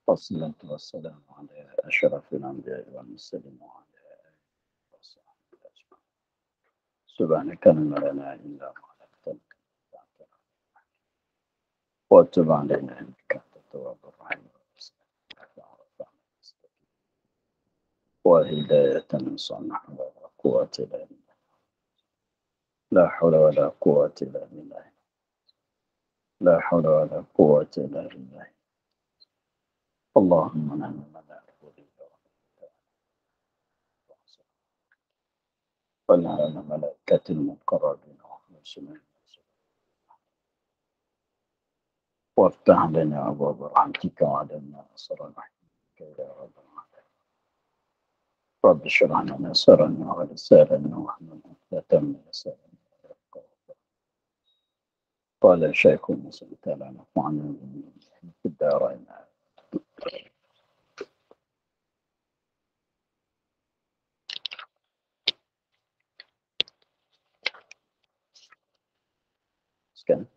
والصلاة والسلام على أشرف الأنبياء والمرسلين وعلى آله وصحبه أجمعين. سبحانك لا علم لنا إلا ما علمتنا وتب علينا إنك أنت التواب الرحيم وهداية صنع ولا قوة إلا بالله لا حول ولا قوة إلا بالله لا حول ولا قوة إلا بالله اللهم نعم ملائكة ولنا ملائكة المقربين وخلصنا وافتح لنا أبواب رحمتك وعلمنا أسر رحمتك يا رب العالمين. رب اشرح لنا سرنا ولساننا واحلل عقدة من لساننا يفقهوا. قال الشيخ مسلم تعالى نفعنا في الدارين. Sekian.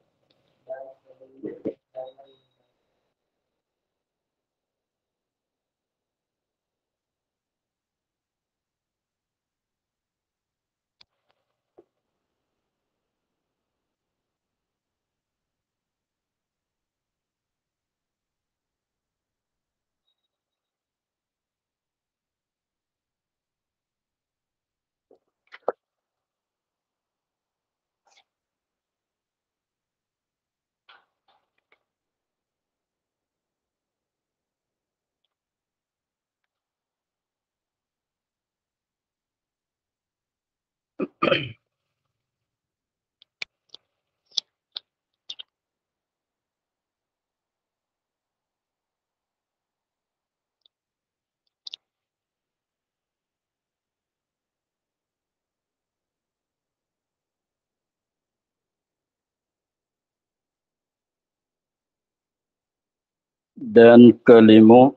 Dan kelima,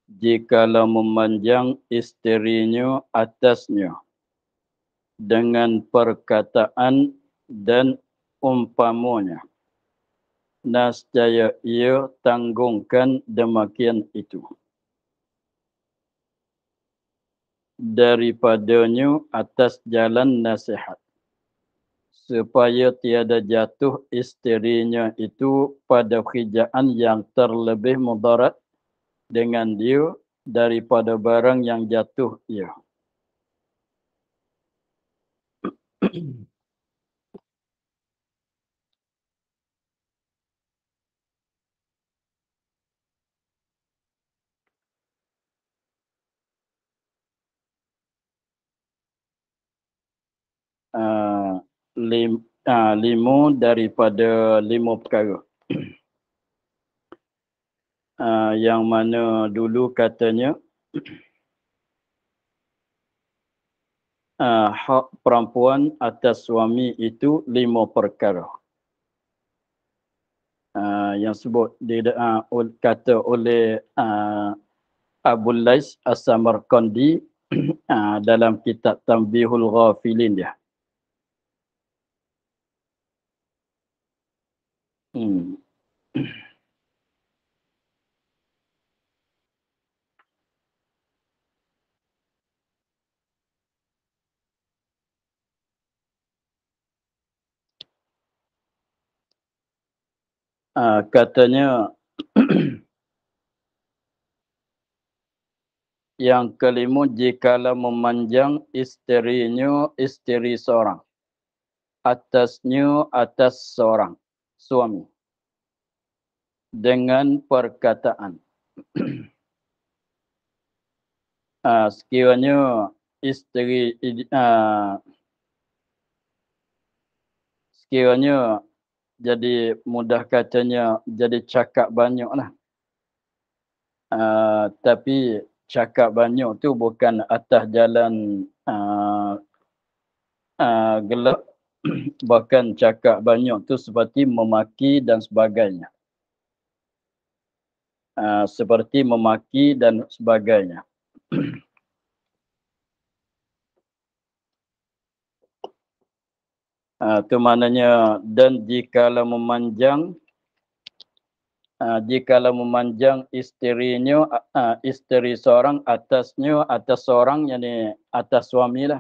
jikalau memanjang isterinya atasnya dengan perkataan dan umpamanya, nescaya ia tanggungkan demikian itu. Daripadanya atas jalan nasihat, supaya tiada jatuh isterinya itu pada kerjaan yang terlebih mudarat dengan dia daripada barang yang jatuh ia. Lima daripada lima perkara. Yang mana dulu katanya hak perempuan atas suami itu lima perkara. Yang sebut kata oleh Abu Lais As-Samarqandi dalam kitab Tanbihul Ghafilin dia. Katanya yang kelima, jikalau memanjang isterinya isteri seorang, atasnya atas seorang suami dengan perkataan sekiranya isteri sekiranya jadi mudah katanya jadi cakap banyak lah. Tapi cakap banyak tu bukan atas jalan gelap, bahkan cakap banyak tu seperti memaki dan sebagainya. Seperti memaki dan sebagainya. Itu maknanya, dan jikalau memanjang jikalau memanjang isterinya, isteri seorang atasnya, atas seorang, yakni atas suami lah.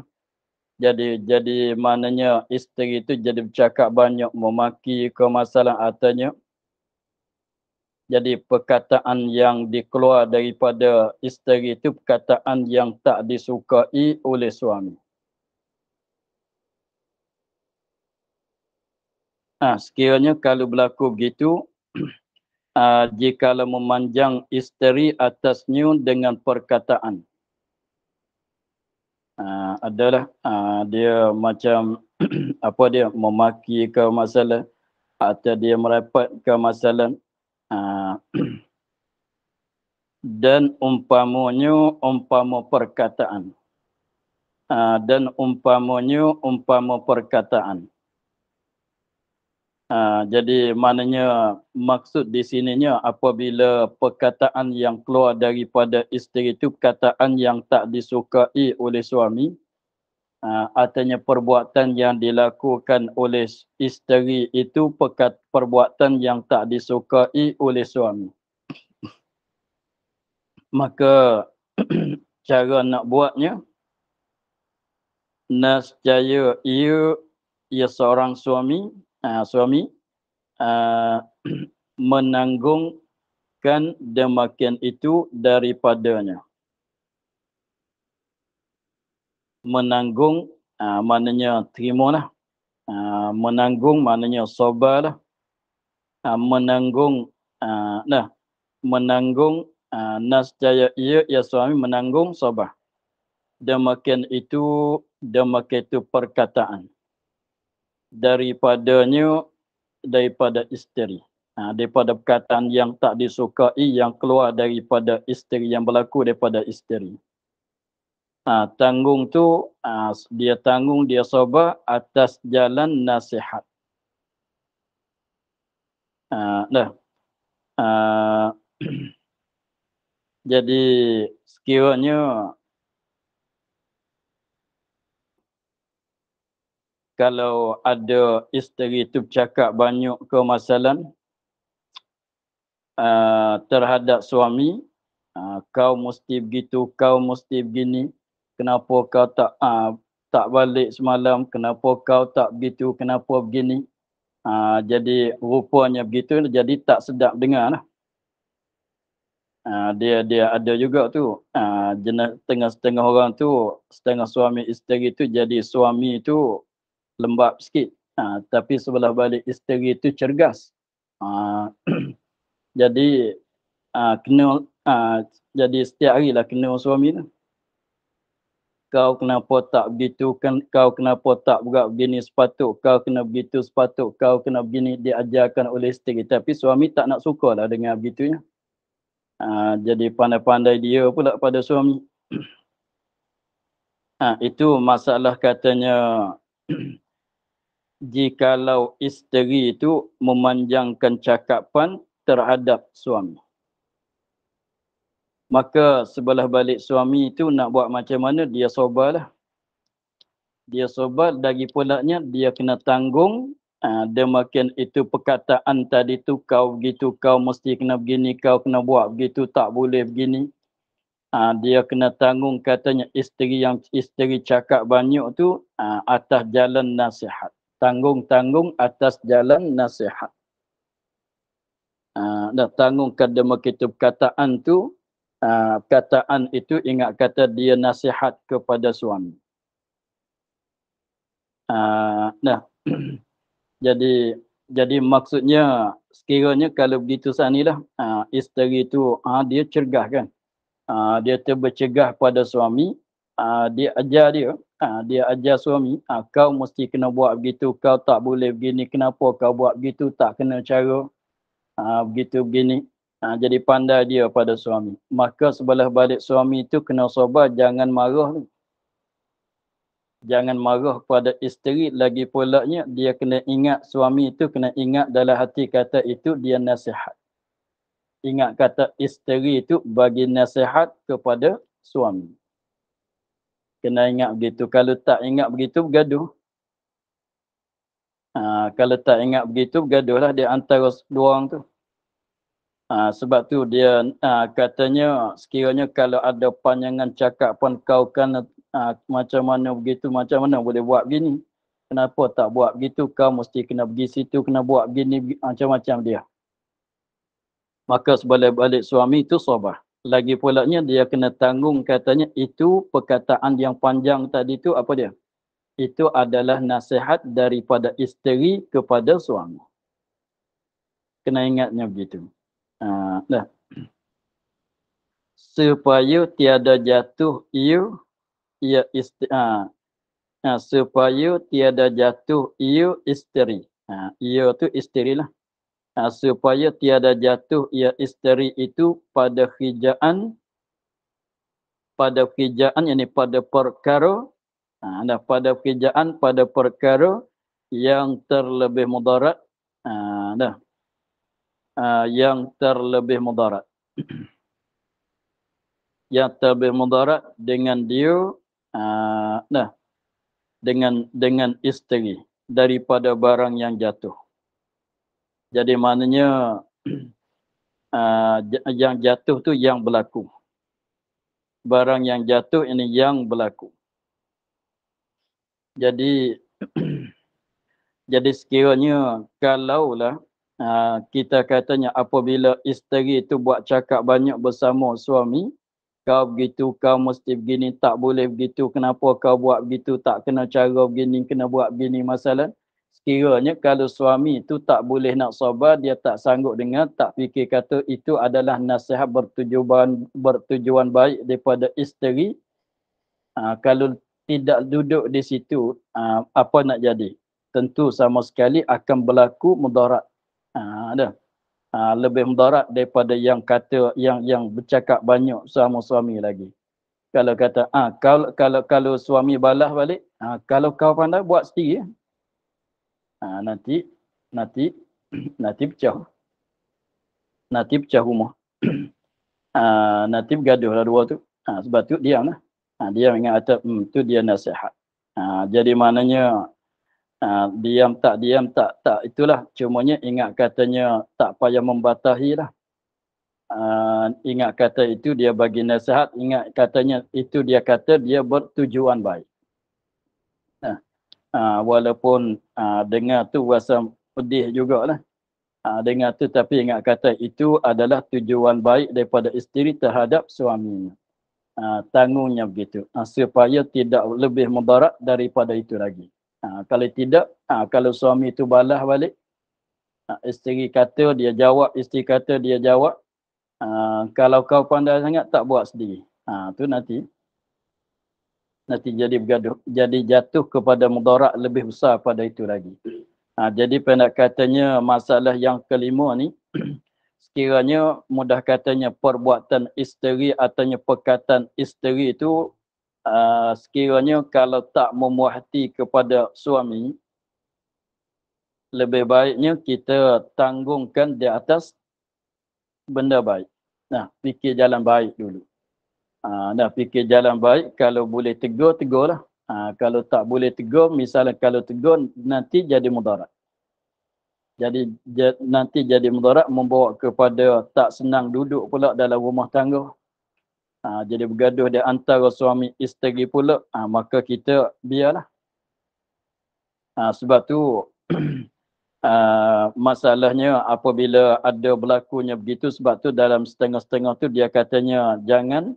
Jadi maknanya isteri itu jadi bercakap banyak, memaki ke masalah atasnya. Jadi perkataan yang dikeluar daripada isteri itu perkataan yang tak disukai oleh suami. Sekiranya kalau berlaku begitu, jikalau memanjang isteri atasnya dengan perkataan, adalah dia macam apa dia memaki ke masalah atau dia merapat ke masalah, dan umpama perkataan, umpama perkataan. Jadi maknanya maksud di sininya apabila perkataan yang keluar daripada isteri itu perkataan yang tak disukai oleh suami, artinya perbuatan yang dilakukan oleh isteri itu perbuatan yang tak disukai oleh suami. Maka cara nak buatnya, nescaya ia seorang suami menanggungkan demikian itu daripadanya. Menanggung maknanya terimalah. Menanggung maknanya sabarlah. Menanggung nescaya ia suami menanggung sabar. Demikian itu perkataan daripada isteri. Daripada perkataan yang tak disukai yang keluar daripada isteri, yang berlaku daripada isteri. Tanggung tu dia tanggung, dia sabar atas jalan nasihat. Jadi sekiranya kalau ada isteri itu bercakap banyak kemasalan terhadap suami, kau mesti begitu, kau mesti begini, kenapa kau tak balik semalam, kenapa kau tak begitu, kenapa begini. Jadi rupanya begitu, jadi tak sedap dengar lah. Dia ada juga tu, setengah orang tu, setengah suami isteri tu jadi suami tu lembab sikit, tapi sebelah balik isteri itu cergas. Jadi kena jadi setiap hari lah kena suami tu. Kau kenapa tak begitu, kau kenapa tak buat begini sepatut, kau kena begitu sepatut, kau kena begini, diajarkan oleh isteri. Tapi suami tak nak suka lah dengan begitunya. Jadi pandai-pandai dia pula pada suami. Itu masalah katanya jikalau isteri itu memanjangkan cakapan terhadap suami. Maka sebelah balik suami itu nak buat macam mana, dia sabarlah. Dia sabar, lagi pulaknya dia kena tanggung. Demikian itu perkataan tadi tu, kau begitu, kau mesti kena begini, kau kena buat begitu, tak boleh begini. Dia kena tanggung katanya isteri cakap banyak tu atas jalan nasihat. Tanggung atas jalan nasihat. Dah tanggungkan demikian perkataan tu, perkataan itu ingat kata dia nasihat kepada suami. Jadi maksudnya sekiranya kalau begitu sanilah, isteri itu dia cergah kan. Dia bercegah pada suami, dia ajar dia ajar suami, kau mesti kena buat begitu, kau tak boleh begini, kenapa kau buat begitu, tak kena cara, begitu begini. Jadi pandai dia pada suami. Maka sebelah balik suami itu kena sabar, jangan marah. Jangan marah pada isteri, lagi pulaknya dia kena ingat, suami itu kena ingat dalam hati kata itu dia nasihat. Ingat kata isteri itu bagi nasihat kepada suami. Kena ingat begitu. Kalau tak ingat begitu, bergaduh. Kalau tak ingat begitu, bergaduhlah di antara dua orang tu. Sebab tu dia katanya sekiranya kalau ada panjangan cakap pun kau kan macam mana begitu, macam mana boleh buat begini. Kenapa tak buat begitu, kau mesti kena pergi situ, kena buat begini, macam-macam dia. Maka sebalik-balik suami itu sabar. Lagi pulanya dia kena tanggung katanya itu perkataan yang panjang tadi tu apa dia? Itu adalah nasihat daripada isteri kepada suami. Kena ingatnya begitu. Dah. Supaya tiada jatuh ia supaya tiada jatuh ia isteri. Ia tu isteri lah. Supaya tiada jatuh ia isteri itu pada hijaan yakni pada perkara pada hijaan pada perkara yang terlebih mudarat yang terlebih mudarat yang terlebih mudarat dengan dia dengan isteri daripada barang yang jatuh. Jadi maknanya yang jatuh tu yang berlaku. Barang yang jatuh ini yang berlaku. Jadi jadi sekiranya kalaulah kita katanya apabila isteri itu buat cakap banyak bersama suami, kau begitu, kau mesti begini, tak boleh begitu, kenapa kau buat begitu, tak kena cara begini, kena buat begini masalah. Sekiranya kalau suami itu tak boleh nak sabar, dia tak sanggup dengar, tak fikir kata itu adalah nasihat bertujuan baik daripada isteri. Kalau tidak duduk di situ, apa nak jadi? Tentu sama sekali akan berlaku mudarat. Lebih mudarat daripada yang kata yang bercakap banyak sama suami lagi. Kalau kata kalau suami balas balik, kalau kau pandai buat sendiri. Nanti pecah. Nanti pecah rumah. Nanti bergaduh lah dua tu. Sebab tu diam lah. Diam ingat kata tu dia nasihat. Jadi maknanya diam tak itulah. Cumanya ingat katanya tak payah membatahi lah. Ingat kata itu dia bagi nasihat. Ingat katanya itu dia kata dia bertujuan baik. Walaupun dengar tu rasa pedih jugalah. Dengar tu tapi ingat kata itu adalah tujuan baik daripada isteri terhadap suaminya. Tanggungnya begitu. Supaya tidak lebih mudarat daripada itu lagi. Kalau tidak, kalau suami itu balas balik, isteri kata dia jawab, isteri kata dia jawab, kalau kau pandai sangat tak buat sendiri. Tu nanti jadi bergaduh, jadi jatuh kepada mudarat lebih besar pada itu lagi. Jadi pendek katanya masalah yang kelima ni, sekiranya mudah katanya perbuatan isteri atau perkataan isteri itu sekiranya kalau tak memuahti kepada suami, lebih baiknya kita tanggungkan di atas benda baik. Fikir jalan baik dulu. Fikir jalan baik, kalau boleh tegur, tegurlah. Kalau tak boleh tegur, misalnya kalau tegur nanti jadi mudarat. Jadi nanti jadi mudarat membawa kepada tak senang duduk pula dalam rumah tangga. Jadi bergaduh di antara suami isteri pula, maka kita biarlah. Sebab tu masalahnya apabila ada berlakunya begitu, sebab tu dalam setengah-setengah tu dia katanya jangan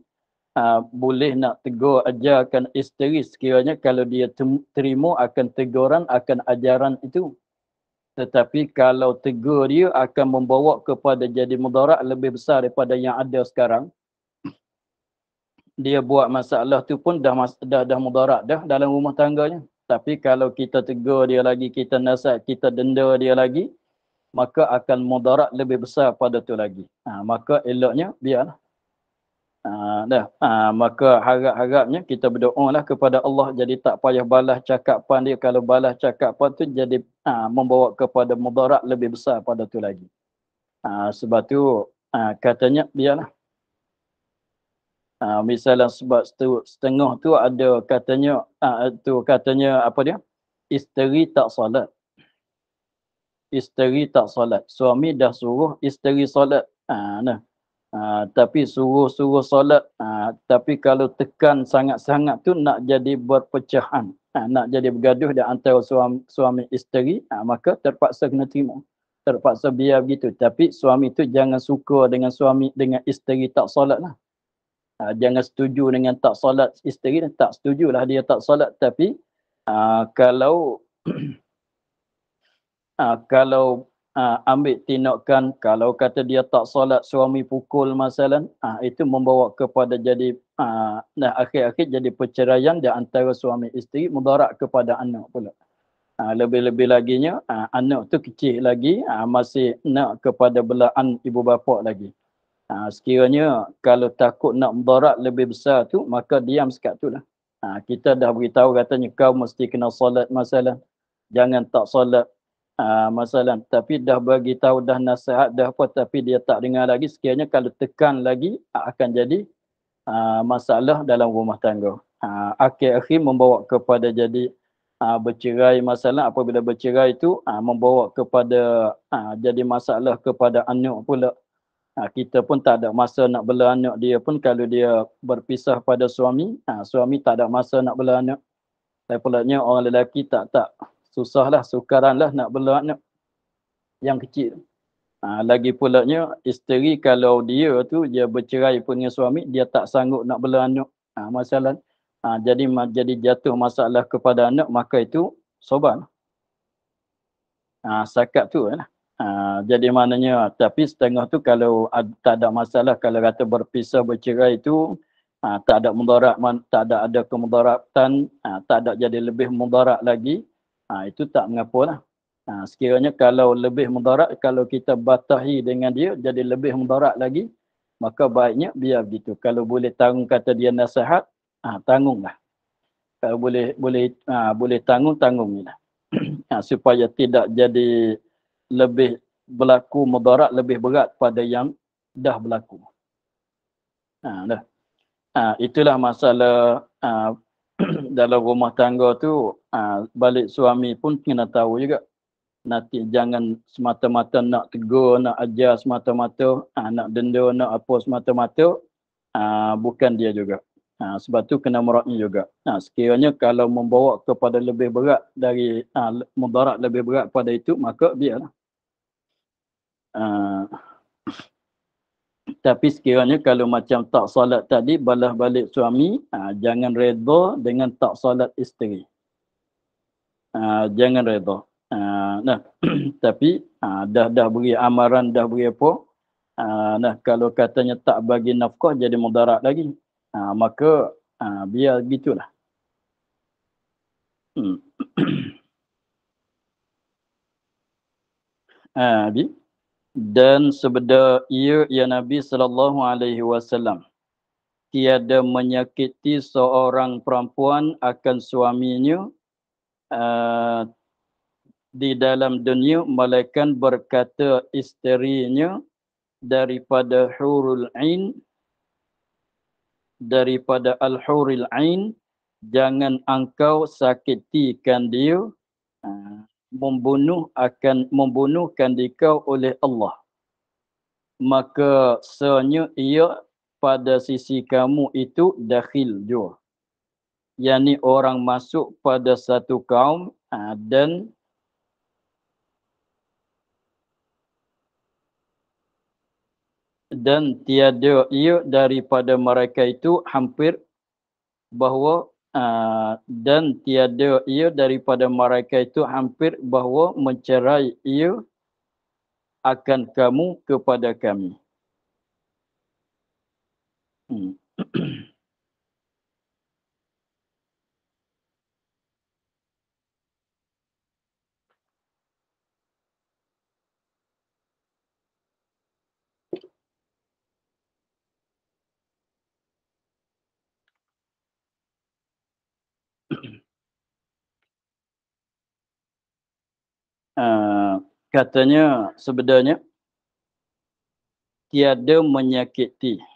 boleh nak tegur ajarkan isteri sekiranya kalau dia terima akan teguran, akan ajaran itu. Tetapi kalau tegur dia akan membawa kepada jadi mudarat lebih besar daripada yang ada sekarang. Dia buat masalah tu pun dah mudarat dah dalam rumah tangganya. Tapi kalau kita tegur dia lagi, kita nasihat, kita denda dia lagi, maka akan mudarat lebih besar pada tu lagi. Maka eloknya biarlah. Maka harap-harapnya kita berdoalah kepada Allah, jadi tak payah balas cakapan dia. Kalau balas cakapan tu jadi membawa kepada mudarat lebih besar pada tu lagi. Sebab tu katanya biarlah. Misalnya sebab setengah tu ada katanya apa dia? Isteri tak solat. Isteri tak solat. Suami dah suruh isteri solat. Tapi suruh solat, tapi kalau tekan sangat-sangat tu nak jadi berpecahan, nak jadi bergaduh di antara suami isteri, maka terpaksa kena terima. Terpaksa biar begitu. Tapi suami tu jangan suka dengan isteri tak solat lah. Jangan setuju dengan tak solat isteri, tak setujulah dia tak solat. Tapi kalau kalau ambil tindakan, kalau kata dia tak solat, suami pukul masalah, itu membawa kepada jadi akhir-akhir jadi perceraian di antara suami isteri, mudarat kepada anak pula. Lebih-lebih laginya, anak tu kecil lagi, masih nak kepada belaan ibu bapa lagi. Sekiranya kalau takut nak mudarat lebih besar tu, maka diam sekat tu lah. Kita dah beritahu katanya kau mesti kena solat masalah. Jangan tak solat masalah. Tapi dah bagi tahu, dah nasihat, dah apa, tapi dia tak dengar lagi. Sekiranya kalau tekan lagi, akan jadi masalah dalam rumah tangga. Akhir-akhir membawa kepada jadi bercerai masalah. Apabila bercerai itu membawa kepada jadi masalah kepada anak pula. Kita pun tak ada masa nak bela anak dia pun kalau dia berpisah pada suami. Suami tak ada masa nak bela anak. Dan pulaknya orang lelaki tak susahlah, sukaranlah nak bela anak yang kecil. Lagi pulaknya isteri kalau dia tu dia bercerai pun dengan suami, dia tak sanggup nak bela anak. Masalah. Jadi jatuh masalah kepada anak, maka itu soban. Sakat tu lah. Jadi maknanya, tapi setengah tu kalau tak ada masalah, kalau kata berpisah bercerai itu tak ada mudarat, tak ada kemudaratan, tak ada jadi lebih mudarat lagi, itu tak mengapa lah. Sekiranya kalau lebih mudarat, kalau kita batahi dengan dia jadi lebih mudarat lagi, maka baiknya biar begitu. Kalau boleh tanggung kata dia nasihat, tanggunglah. Kalau boleh tanggung lah. Supaya tidak jadi lebih berlaku mudarat lebih berat pada yang dah berlaku. Itulah masalah dalam rumah tangga tu. Balik suami pun kena tahu juga. Nanti jangan semata-mata nak tegur, nak ajar semata-mata, nak denda, nak apa semata-mata, bukan dia juga. Sebab tu kena meraknya juga. Sekiranya kalau membawa kepada lebih berat dari mudarat lebih berat pada itu, maka biarlah. Tapi sekiranya kalau macam tak solat tadi, balas balik suami, jangan redha dengan tak solat isteri. Jangan redha. Tapi dah beri amaran, dah beri apa, kalau katanya tak bagi nafkah jadi mudarat lagi, maka biar gitulah. Dan sebeda ia ya Nabi SAW tiada menyakiti seorang perempuan akan suaminya di dalam dunia, melainkan berkata isterinya daripada hurul ain, daripada al-hurul ain, jangan engkau sakitikan dia, membunuhkan dikau oleh Allah, maka sebenarnya ia pada sisi kamu itu dakhil juga, yakni orang masuk pada satu kaum dan tiada ia daripada mereka itu hampir bahawa dan tiada ia daripada mereka itu hampir bahawa mencerai ia akan kamu kepada kami. Katanya sebenarnya tiada menyakiti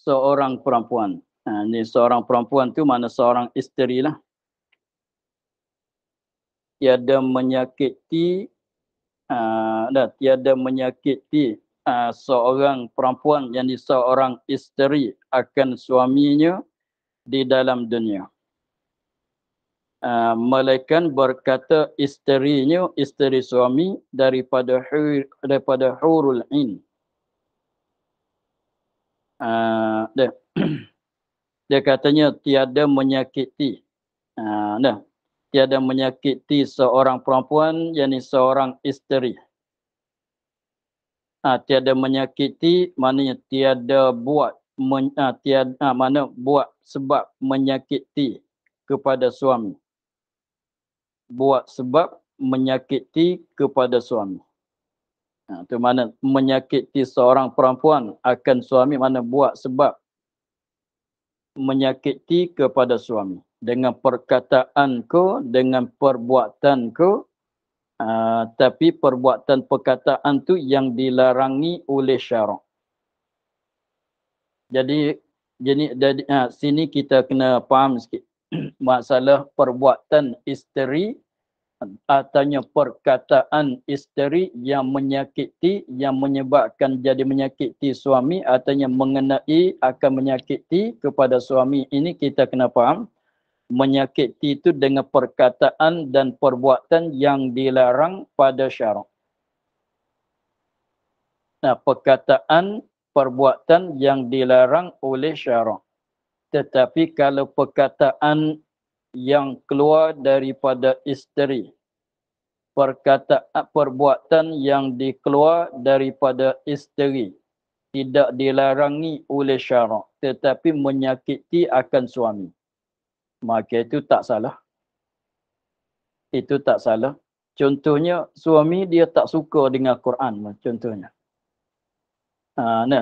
seorang perempuan. Ini seorang perempuan tu mana seorang isteri lah. Tiada menyakiti Dan tiada menyakiti seorang perempuan yang seorang isteri akan suaminya di dalam dunia. Malaikat berkata isterinya, isteri suami daripada hurul ain. Dia, dia katanya tiada menyakiti. Tiada menyakiti seorang perempuan yakni seorang isteri. Tiada menyakiti maknanya tiada buat buat sebab menyakiti kepada suami. Buat sebab menyakiti kepada suami. Itu mana menyakiti seorang perempuan akan suami, mana buat sebab menyakiti kepada suami. Dengan perkataanku, dengan perbuatanku, tapi perbuatan perkataan tu yang dilarangi oleh syarak. Jadi sini kita kena faham sikit masalah perbuatan isteri ataunya perkataan isteri yang menyakiti, yang menyebabkan jadi menyakiti suami ataunya mengenai akan menyakiti kepada suami. Ini kita kena faham. Menyakiti itu dengan perkataan dan perbuatan yang dilarang pada syarak. Perkataan, perbuatan yang dilarang oleh syarak. Tetapi kalau perkataan yang keluar daripada isteri, perbuatan yang dikeluar daripada isteri tidak dilarangi oleh syarak tetapi menyakiti akan suami, maka itu tak salah. Itu tak salah. Contohnya suami dia tak suka dengan Quran, contohnya.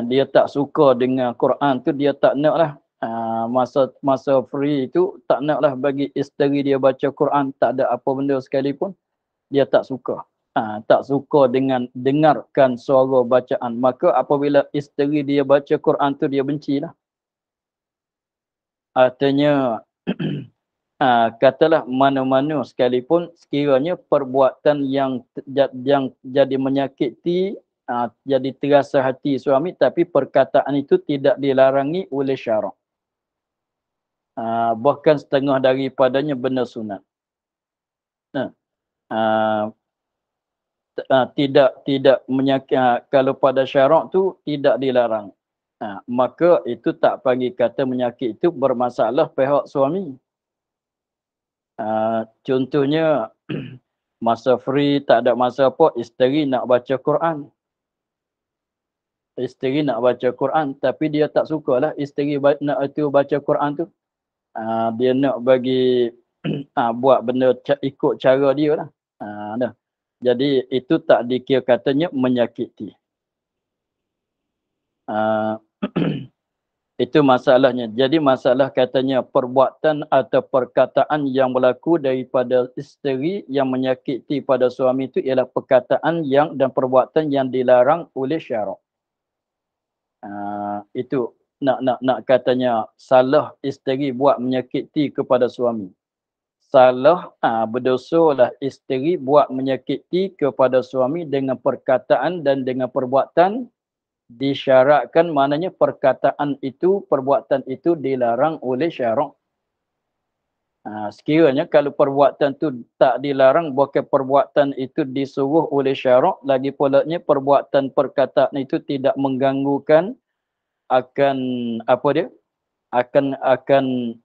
Dia tak suka dengan Quran tu, dia tak naklah masa free itu tak naklah bagi isteri dia baca Quran, tak ada apa benda sekalipun. Dia tak suka. Tak suka dengan dengarkan suara bacaan. Maka apabila isteri dia baca Quran tu dia bencilah. Artinya katalah mana-mana sekalipun sekiranya perbuatan yang jadi menyakiti, jadi terasa hati suami, tapi perkataan itu tidak dilarangi oleh syarak. Bahkan setengah daripadanya benda sunat. Tidak menyakiti, kalau pada syarak tu tidak dilarang. Maka itu tak bagi kata menyakiti itu bermasalah pihak suami. Contohnya masa free tak ada masa apa, isteri nak baca Quran. Isteri nak baca Quran tapi dia tak sukalah isteri nak itu baca Quran tu. Dia nak bagi buat benda ikut cara dia lah. Jadi itu tak dikira katanya menyakiti. Itu masalahnya. Jadi masalah katanya perbuatan atau perkataan yang berlaku daripada isteri yang menyakiti pada suami itu ialah perkataan yang dan perbuatan yang dilarang oleh syarak. Itu nak katanya salah isteri buat menyakiti kepada suami. Salah berdosalah isteri buat menyakiti kepada suami dengan perkataan dan dengan perbuatan disyaratkan, maknanya perkataan itu, perbuatan itu dilarang oleh syarak. Sekiranya kalau perbuatan itu tak dilarang, bukan perbuatan itu disuruh oleh syarak, lagi pulanya perbuatan perkataan itu tidak mengganggukan akan apa dia? Akan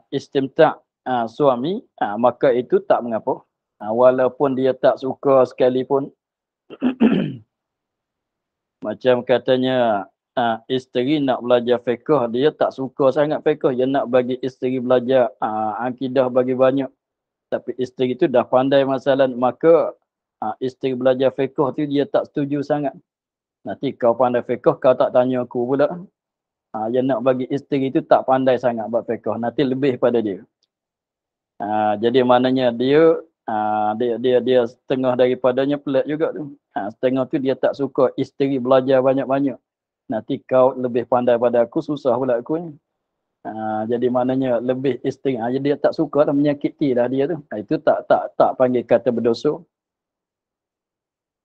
istimta' suami, maka itu tak mengapa. Walaupun dia tak suka sekalipun. Macam katanya isteri nak belajar fiqh, dia tak suka sangat fiqh, dia nak bagi isteri belajar akidah bagi banyak. Tapi isteri itu dah pandai masalah, maka isteri belajar fiqh tu dia tak setuju sangat. Nanti kau pandai fiqh, kau tak tanya aku pula. Dia nak bagi isteri itu tak pandai sangat buat fiqh, nanti lebih pada dia. Jadi maknanya dia setengah daripadanya pelik juga tu. Setengah tu dia tak suka isteri belajar banyak-banyak. Nanti kau lebih pandai pada aku, susah pula aku ni. Jadi maknanya lebih isteri. Jadi dia tak suka dah, menyakiti dah dia tu. Itu tak panggil kata berdosa.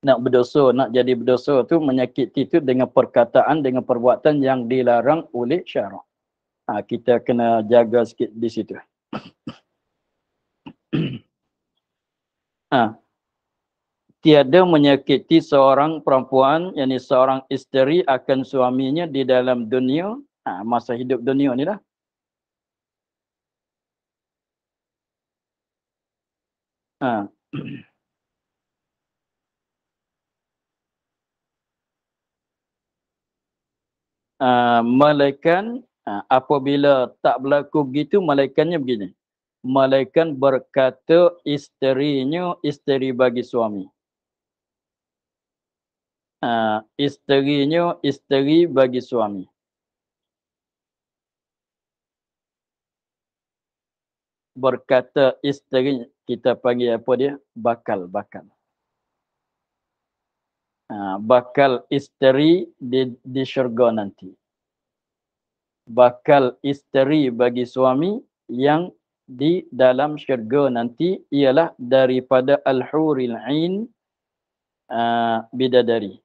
nak berdosa, nak jadi berdosa tu menyakiti tu dengan perkataan, dengan perbuatan yang dilarang oleh syarak. Kita kena jaga sikit di situ. Tiada menyakiti seorang perempuan, yakni seorang isteri akan suaminya di dalam dunia, masa hidup dunia ni lah. Malaikat apabila tak berlaku begitu, malaikatnya begini. Malaikat berkata isterinya isteri bagi suami. Isterinya isteri bagi suami. Berkata isteri, kita panggil apa dia? Bakal. Bakal isteri di syurga nanti. Bakal isteri bagi suami yang di dalam syurga nanti ialah daripada al-huril ain, bidadari.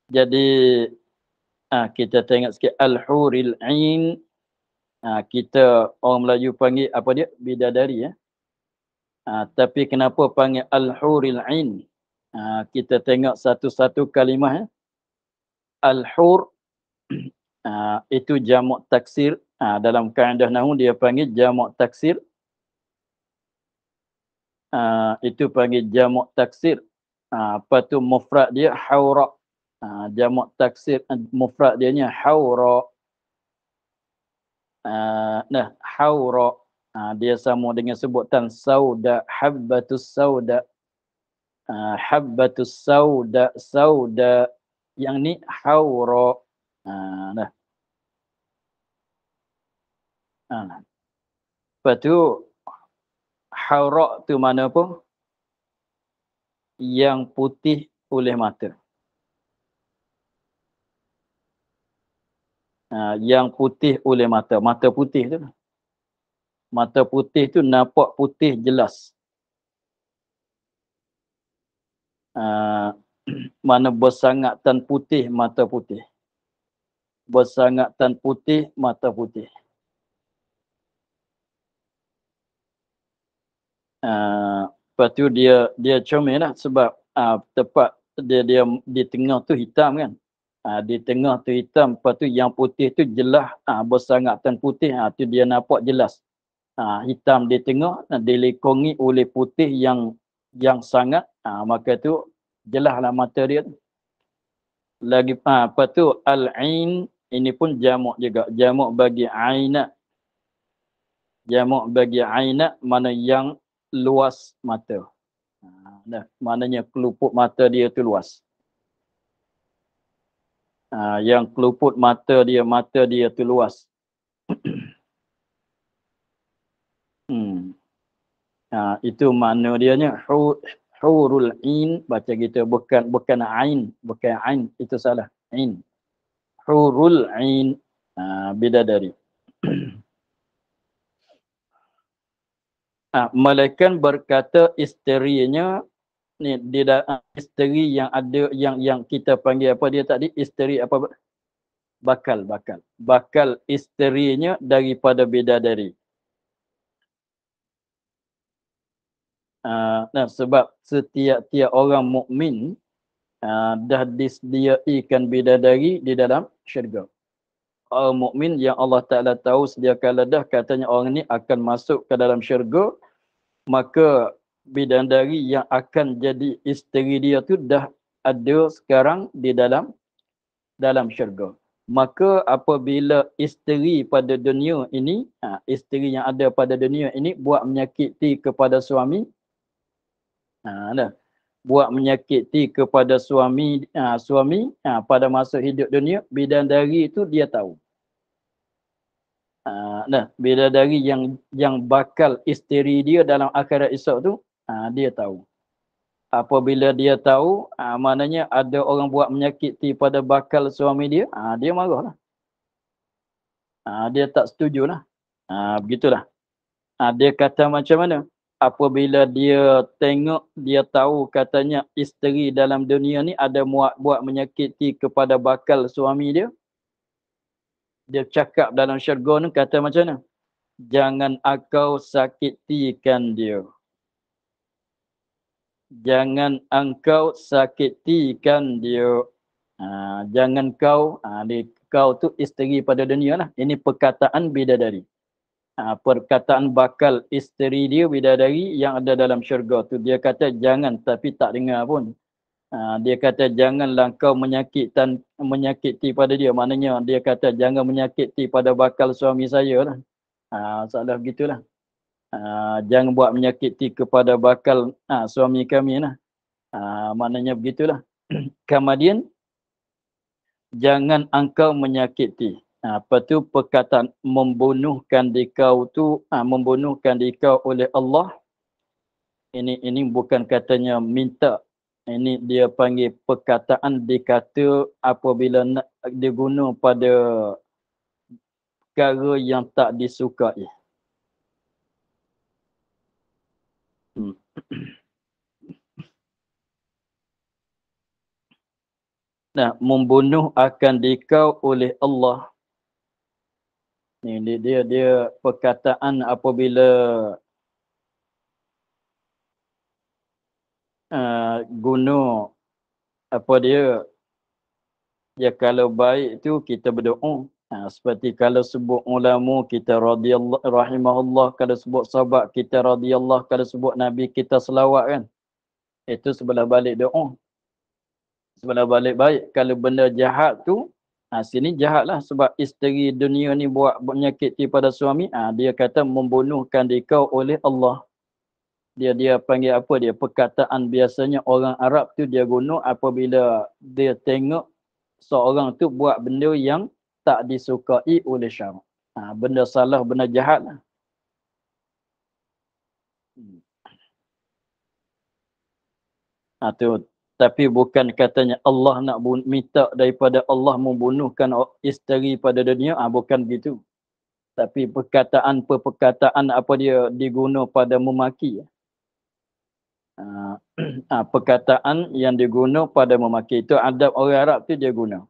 Jadi kita tengok sikit al-huril ain. Kita orang Melayu panggil apa dia? Bidadari ya. Tapi kenapa panggil al-huril ain? Kita tengok satu-satu kalimah ya. Al-hur itu jamak taksir. Dalam kaedah nahwu dia panggil jamak taksir. Itu panggil jamak taksir. Apa tu mufrad dia haura. Jamak taksir mufrad dia nya haura. Haura dia sama dengan sebutan sauda, habbatus sauda. Habbatus sauda yang ni haura. Lepas tu haura tu mana apa? Yang putih oleh mata. Yang putih oleh mata. Mata putih tu. Mata putih tu nampak putih jelas. Mana bersangatan putih, mata putih. Bersangatan putih, mata putih. Lepas tu dia comel lah sebab tepat dia di tengah tu hitam kan. Di tengah tu hitam, lepas tu yang putih tu jelas, bersangatan putih, tu dia nampak jelas. Hitam di tengah, dilikongi oleh putih yang sangat, maka tu jelaslah mata dia tu. Lagi apa tu al-ain, ini pun jamak juga, jamak bagi aina. Jamak bagi aina mana yang luas mata. Maknanya keluput mata dia tu luas. Yang keluput mata dia tu luas. Itu makna dianya hurul ain, baca kita bukan ain, bukan ain, itu salah. Ain. Hurul ain, bidadari. Malaikat berkata isterinya ni isteri yang ada yang kita panggil apa dia tadi, isteri apa? Bakal isterinya daripada bidadari. Sebab setiap orang mukmin dah disediaikan bidadari di dalam syurga. Orang mukmin yang Allah Ta'ala tahu sedia kala dah katanya orang ni akan masuk ke dalam syurga, maka bidadari yang akan jadi isteri dia tu dah ada sekarang di dalam syurga. Maka apabila isteri pada dunia ini, isteri yang ada pada dunia ini buat menyakiti kepada suami, buat menyakiti kepada suami pada masa hidup dunia, bidadari itu dia tahu. Bidadari yang bakal isteri dia dalam akhirat esok tu, dia tahu. Apabila dia tahu, maknanya ada orang buat menyakiti pada bakal suami dia, dia marahlah. Dia tak setujulah. Begitulah. Dia kata macam mana? Apabila dia tengok, dia tahu katanya isteri dalam dunia ni ada buat menyakiti kepada bakal suami dia. Dia cakap dalam syurga ni kata macam mana? Jangan engkau sakitikan dia. Jangan engkau sakitikan dia. Jangan kau, kau tu isteri pada dunia lah. Ini perkataan bidadari. Perkataan bakal isteri dia bidadari yang ada dalam syurga tu. Dia kata jangan, tapi tak dengar pun. Dia kata janganlah kau menyakiti pada dia. Maknanya dia kata jangan menyakiti pada bakal suami saya lah. Salah begitulah. Jangan buat menyakiti kepada bakal suami kami lah. Maknanya begitulah. Kemudian jangan engkau menyakiti. Apa tu perkataan membunuhkan dikau tu, membunuhkan dikau oleh Allah. Ini bukan katanya minta. Ini dia panggil perkataan dikata apabila nak diguna pada perkara yang tak disukai. Nah, membunuh akan dikau oleh Allah. Ini dia perkataan apabila guna apa dia kalau baik tu kita berdoa. Seperti kalau sebut ulama kita radhiyallahu rahimahullah, kalau sebut sahabat kita radhiyallahu, kalau sebut nabi kita selawat kan. Itu sebelah balik doa. Sebelah balik baik. Kalau benda jahat tu, sini jahatlah sebab isteri dunia ni buat menyakiti pada suami, dia kata membunuhkan dikau oleh Allah. Dia panggil apa dia? Perkataan biasanya orang Arab tu dia guna apabila dia tengok seorang tu buat benda yang tak disukai oleh syarak. Benda salah, benda jahat lah. Tu. Tapi bukan katanya Allah nak minta daripada Allah membunuhkan isteri pada dunia. Bukan begitu. Tapi perkataan apa dia diguna pada memaki. Perkataan yang diguna pada memaki. Itu adab orang Arab tu dia guna.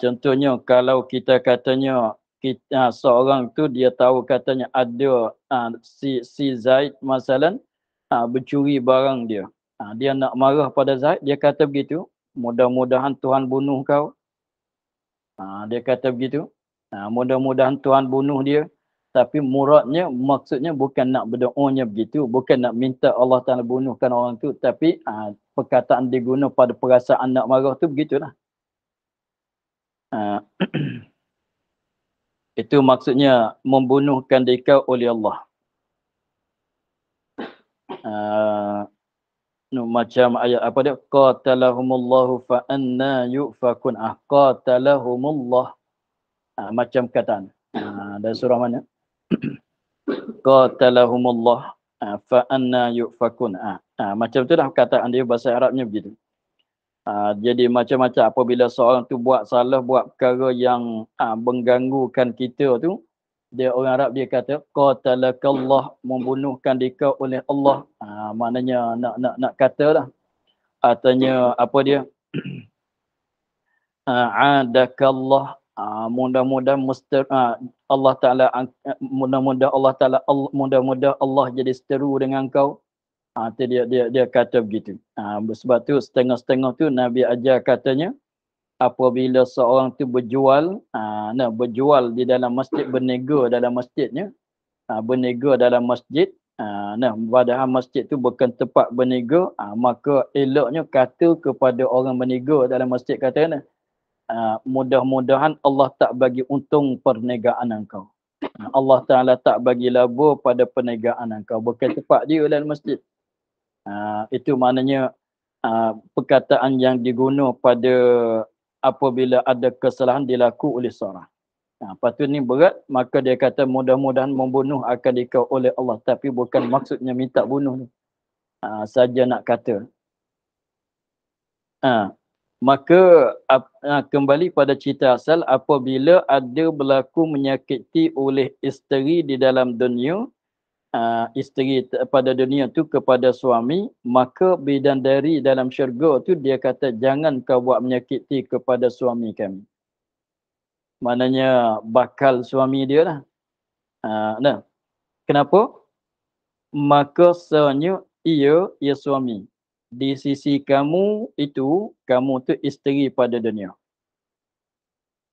Contohnya kalau kita katanya seorang tu dia tahu katanya ada si Zaid masalan bercuri barang dia. Dia nak marah pada Zaid, dia kata begitu, mudah-mudahan Tuhan bunuh kau. Dia kata begitu. Mudah-mudahan Tuhan bunuh dia. Tapi maksudnya bukan nak berdoanya begitu, bukan nak minta Allah Ta'ala bunuhkan orang tu, tapi perkataan diguna pada perasaan nak marah tu begitulah. Itu maksudnya membunuhkan dikau oleh Allah. Macam ayat apa dia? Qatalahumullahu fa anna yufakun. Qatalahumullah. Macam kataan. Dari surah mana? Qatalahumullah fa anna yufakun. Macam itulah kataan dia bahasa Arabnya begitu. Jadi macam-macam apabila seorang tu buat salah, buat perkara yang mengganggukan kita tu, dia orang Arab dia kata qatalakallah, membunuhkan dikau oleh Allah. Maknanya nak katalah. Artinya apa dia? Adakallah, mudah-mudahan Allah Taala mudah-mudahan Allah jadi seteru dengan kau. Dia kata begitu. Sebab tu setengah-setengah tu Nabi ajar katanya apabila seorang tu berjual di dalam masjid, berniaga dalam masjidnya, berniaga dalam masjid, padahal masjid tu bukan tempat berniaga, maka eloknya kata kepada orang berniaga dalam masjid kata mudah-mudahan Allah tak bagi untung perniagaan engkau. Allah Ta'ala tak bagi laba pada perniagaan engkau. Bukan tempat dia dalam masjid. Itu maknanya perkataan yang diguna pada apabila ada kesalahan dilaku oleh seorang. Lepas tu ni berat, maka dia kata mudah-mudahan membunuh akan dikau oleh Allah. Tapi bukan maksudnya minta bunuh. Saja nak kata. Maka kembali pada cerita asal, apabila ada berlaku menyakiti oleh isteri di dalam dunia, isteri pada dunia tu kepada suami, maka bidadari dalam syurga tu dia kata jangan kau buat menyakiti kepada suami kami. Maknanya bakal suami dia lah. Nah, kenapa? Maka sebenarnya ia suami. Di sisi kamu itu, kamu tu isteri pada dunia.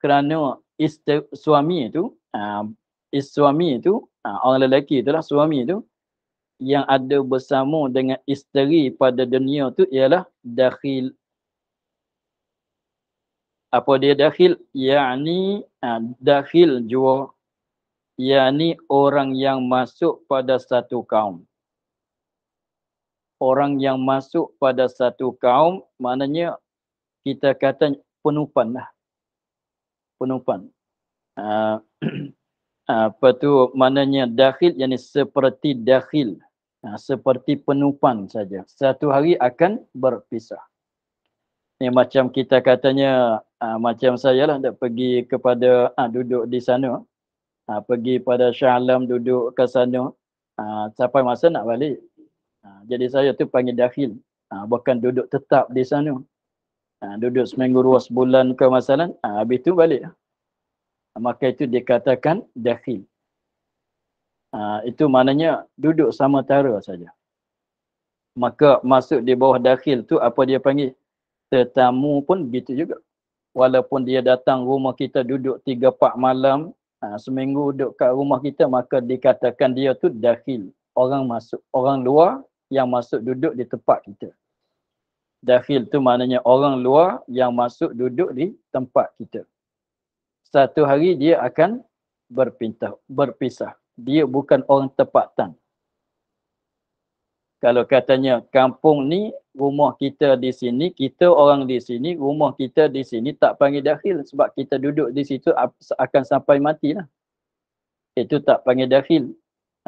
Kerana suami itu, orang lelaki itulah suami itu, yang ada bersama dengan isteri pada dunia tu ialah dakhil. Apa dia dakhil? Yakni dakhil jua. Yakni orang yang masuk pada satu kaum. Orang yang masuk pada satu kaum, maknanya kita kata penupan lah. Penupan. Apa tu maknanya dakhil, yakni seperti dakhil. Seperti penupan saja. Satu hari akan berpisah. Ni macam kita katanya, macam saya lah pergi kepada, duduk di sana. Pergi pada Shah Alam, duduk ke sana. Sampai masa nak balik. Jadi saya tu panggil dakhil. Bukan duduk tetap di sana. Duduk seminggu 2 sebulan ke masalah. Habis tu balik. Maka itu dikatakan dakhil. Itu maknanya duduk sama tara saja. Maka masuk di bawah dakhil tu apa dia panggil? Tetamu pun begitu juga. Walaupun dia datang rumah kita duduk 3-4 malam, seminggu duduk kat rumah kita, maka dikatakan dia tu dakhil. Orang masuk, orang luar yang masuk duduk di tempat kita. Dakhil tu maknanya orang luar yang masuk duduk di tempat kita. Satu hari dia akan berpisah. Dia bukan orang tempatan. Kalau katanya kampung ni, rumah kita di sini, kita orang di sini, rumah kita di sini, tak panggil dakhil. Sebab kita duduk di situ akan sampai matilah. Itu tak panggil dakhil.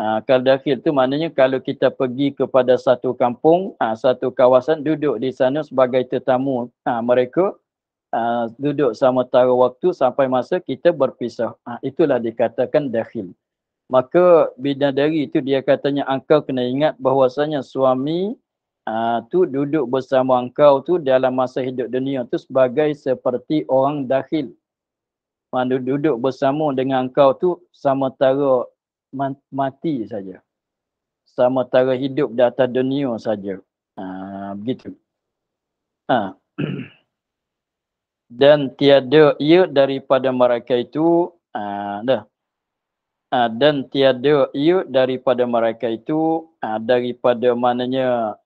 Kalau dakhil tu maknanya kalau kita pergi kepada satu kampung, satu kawasan, duduk di sana sebagai tetamu mereka, duduk sementara waktu sampai masa kita berpisah. Itulah dikatakan dakhil. Maka bidadari itu dia katanya engkau kena ingat bahwasanya suami tu duduk bersama engkau tu dalam masa hidup dunia tu sebagai seperti orang dakhil. Duduk bersama dengan engkau tu sementara mati saja. Sementara hidup di atas dunia saja. Begitu. Dan tiada ia daripada mereka itu dan tiada ia daripada mereka itu daripada maknanya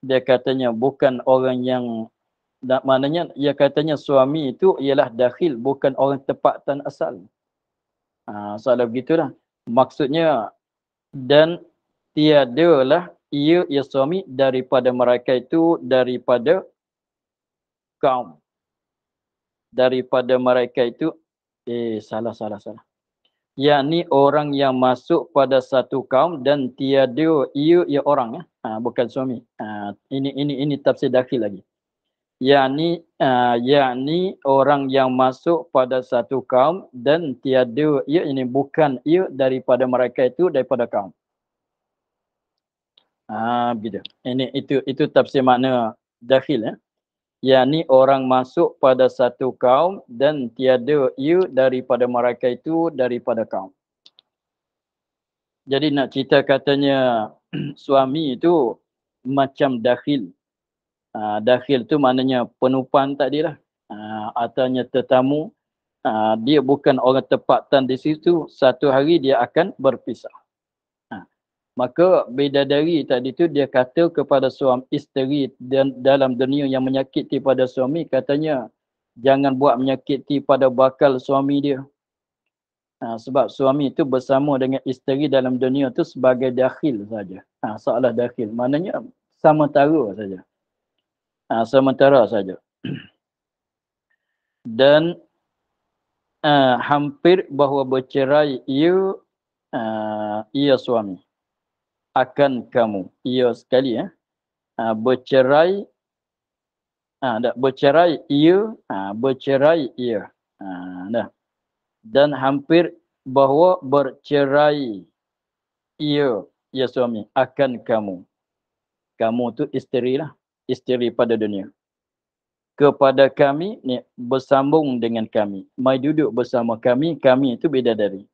dia katanya bukan orang yang maknanya dia katanya suami itu ialah dakhil, bukan orang tempatan asal. Soalan begitulah. Maksudnya dan tiadalah ia suami daripada mereka itu daripada kaum. Daripada mereka itu salah. Yakni orang yang masuk pada satu kaum dan tiada ia orang bukan suami. Ini tafsir dakhil lagi. Yakni orang yang masuk pada satu kaum dan tiada ia, ini bukan ia daripada mereka itu daripada kaum. Begitu. Itu tafsir makna dakhil. Yakni orang masuk pada satu kaum dan tiada ia daripada mereka itu daripada kaum. Jadi nak cerita katanya suami itu macam dakhil. Dakhil tu maknanya penupan tadilah. Ataunya tetamu. Dia bukan orang tempatan di situ. Satu hari dia akan berpisah. Maka bidadari tadi tu dia kata kepada suami isteri dan dalam dunia yang menyakiti pada suami, katanya jangan buat menyakiti pada bakal suami dia. Sebab suami itu bersama dengan isteri dalam dunia tu sebagai dakhil saja. Seolah dakhil. Maknanya sementara saja. Sementara saja. Dan hampir bahawa bercerai ia suami akan kamu. Ia sekali bercerai dah bercerai ia, bercerai ia. Dah. Dan hampir bahawa bercerai ia, ya suami, akan kamu. Kamu tu isteri lah, isteri pada dunia. Kepada kami, ni bersambung dengan kami. Mai duduk bersama kami, kami itu bidadari.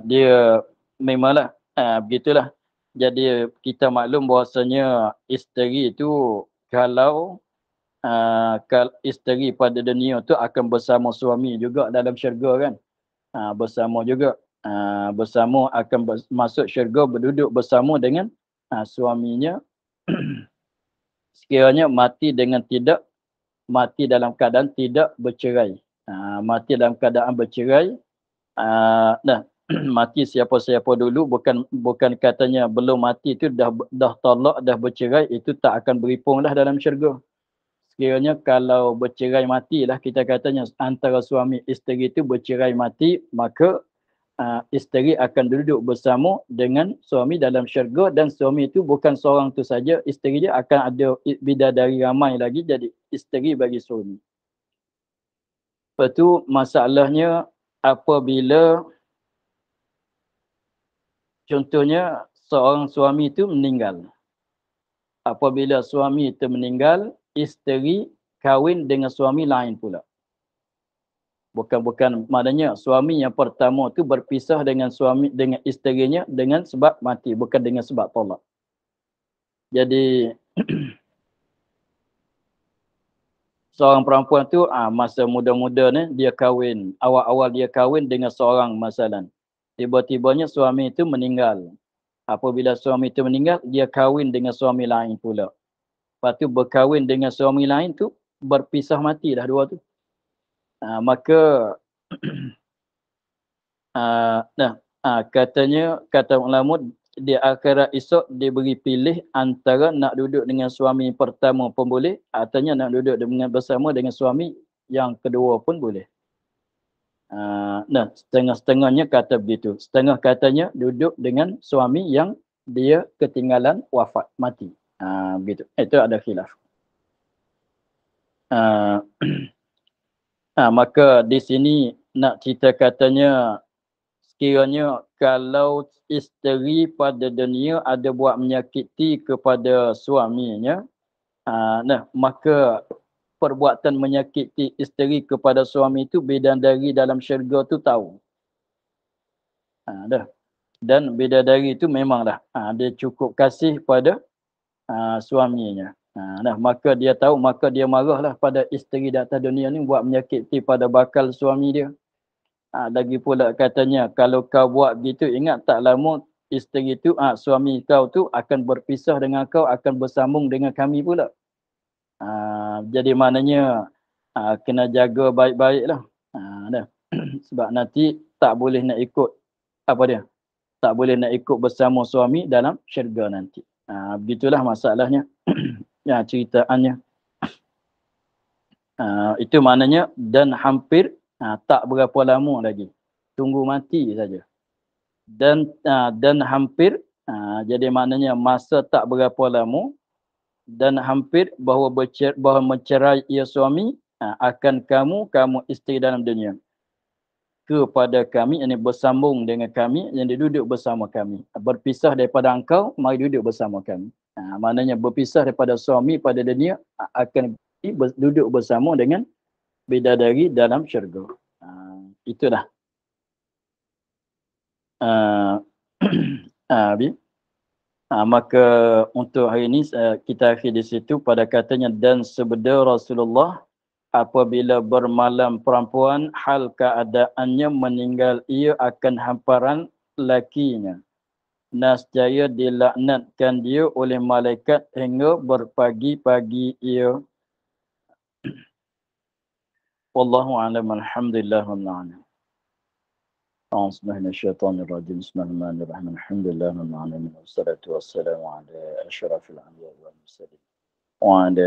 Dia memanglah begitulah. Jadi kita maklum bahawasanya isteri itu kalau isteri pada dunia tu akan bersama suami juga dalam syurga kan. Bersama juga. Bersama akan masuk syurga, berduduk bersama dengan suaminya. Sekiranya mati dalam keadaan tidak bercerai. Mati dalam keadaan bercerai. Mati siapa-siapa dulu, bukan katanya belum mati itu dah talak, dah bercerai, itu tak akan beripung dah dalam syurga. Sekiranya kalau bercerai mati lah, kita katanya antara suami isteri itu bercerai mati, maka isteri akan duduk bersama dengan suami dalam syurga, dan suami itu bukan seorang tu saja, isteri dia akan ada bidadari ramai lagi jadi isteri bagi suami. Lepas tu masalahnya apabila contohnya seorang suami itu meninggal. Apabila suami itu meninggal, isteri kahwin dengan suami lain pula. Bukan maknanya suami yang pertama tu berpisah dengan isterinya dengan sebab mati, bukan dengan sebab talak. Jadi seorang perempuan tu masa muda-muda ni dia kahwin, awal-awal dia kahwin dengan seorang masalan. Tiba-tibanya suami itu meninggal. Apabila suami itu meninggal, dia kahwin dengan suami lain pula. Lepas tu berkahwin dengan suami lain tu berpisah mati dah dua tu. Maka katanya, kata ulama, di akhirat esok diberi pilih antara nak duduk dengan suami pertama pun boleh, ataunya nak duduk bersama dengan suami yang kedua pun boleh. Setengah-setengahnya kata begitu. Setengah katanya duduk dengan suami yang dia ketinggalan wafat, mati. Begitu. Itu ada khilaf. Maka di sini nak cerita katanya, sekiranya kalau isteri pada dunia ada buat menyakiti kepada suaminya, maka perbuatan menyakiti isteri kepada suami itu bidadari dalam syurga tu tahu. Dan bidadari itu memanglah dia cukup kasih pada suaminya. Maka dia tahu, maka dia marahlah pada isteri di atas dunia ni buat menyakiti pada bakal suami dia. Lagi pula katanya, kalau kau buat gitu, ingat tak lama isteri tu, suami kau tu akan berpisah dengan kau, akan bersambung dengan kami pula. Jadi maknanya kena jaga baik-baik lah. Sebab nanti tak boleh nak ikut tak boleh nak ikut bersama suami dalam syurga nanti. Begitulah masalahnya. Ceritaannya. Itu maknanya dan hampir tak berapa lama lagi. Tunggu mati saja. Dan hampir, jadi maknanya masa tak berapa lama, dan hampir bahawa mencerai ia suami akan kamu isteri dalam dunia. Kepada kami, yang bersambung dengan kami, yang duduk bersama kami. Berpisah daripada engkau, mari duduk bersama kami. Maknanya berpisah daripada suami pada dunia, akan duduk bersama dengan bidadari dalam syurga. Itulah. Maka untuk hari ini kita akhir di situ pada katanya, dan sabda Rasulullah, apabila bermalam perempuan, hal keadaannya meninggal ia akan hamparan lakinya. Nascaya dilaknatkan dia oleh malaikat hingga berpagi-pagi ia. Wallahu a'lam. Alhamdulillah rabbil alamin. A'udzubillahi Bismillahirrahmanirrahim. Alhamdulillah rabbil alamin. Wassalatu wassalamu ala asyrafil anbiya'i wal mursalin. Wa ala